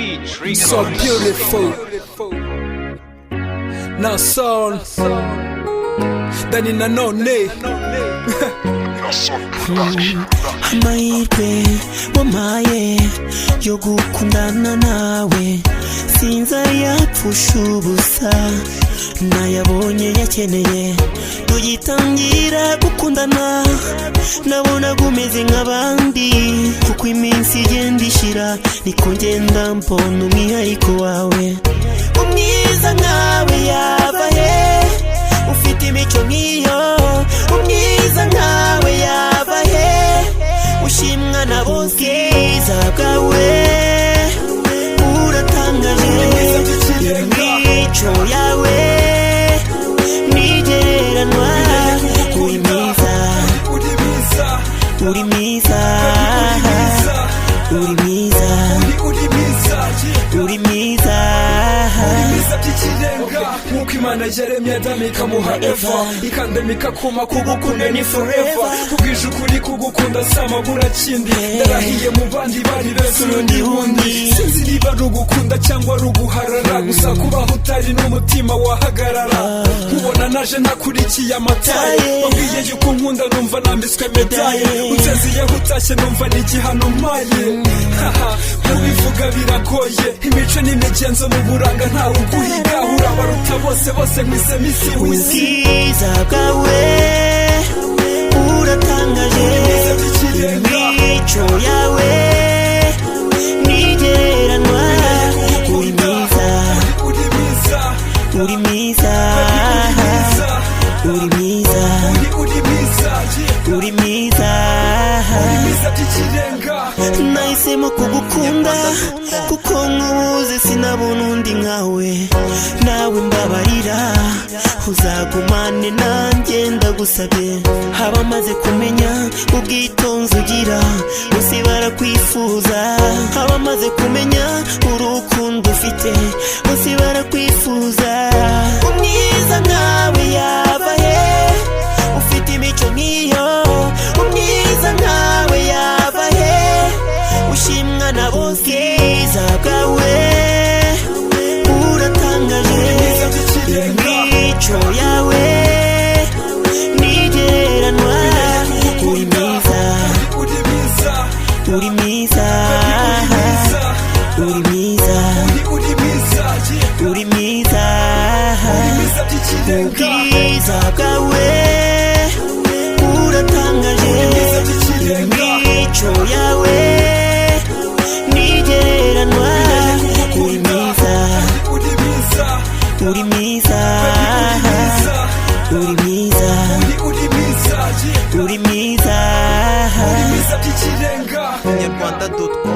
So beautiful. Now son Dani Nanone amahirwe wampaye yo gukundana nawe sinzayapfusha ubusa nayabonye yakeneye tugitangira gukundana nabonaga umeze nk'abandi kuko iminsi igenda ishira niko ngenda mbona umwihariko wawe umwiza nkawe yaba he ufite imico nk'iyo umwiza nkawe yaba he ushimwa na bose bwawe uratangaje imico yawe nigereranwa uri mwiza uri mwiza uri mwiza uri mwiza nkuko Imana yaremye Adamu ikamuha Eva ikandemika kuma kugukunda ni forever kubwije ukuri kugukunda sama burakindi ndarahiye mu bandi bari bese urundi wundi sinzi niba rugukunda cyangwa ruguharara gusa kubaho utari n'umutima wahagarara ubona naje ntakurikiye amataye wabwiye yuko nkunda numva nambitswe medaye unseziyeho utashye numva n'igihano mpaye kubivuga biragoye imico n'imigenzo mu buranga ntawe uguhiga urabaruta bose mwise misi ubwiza bwawe uratangaje imico yawe nigereranwa uri mwiza uri mwiza uri mwiza uri mwiza nahisemo kugukunda kuko nkubuze sinabona undi nkawe nawe mbabarira uzagumane nanjye ndagusabye abamaze kumenya ubwitonzi ugira bose barakwifuza abamaze kumenya urukundo ufite bose barakwifuza umwiza nkawe yaba he ufite imico nk'iyo umwiza nkawe yaba he ushimwa na bose bwawe uratangaje imico yawe nigereranwa uri mwiza uri mwiza uri mwiza uri mwiza ubwiza bwawe uratangaje imico yawe nigereranwa uri mwiza uri mwiza uri mwiza uri mwiza by'ikirenga Nyarwanda.com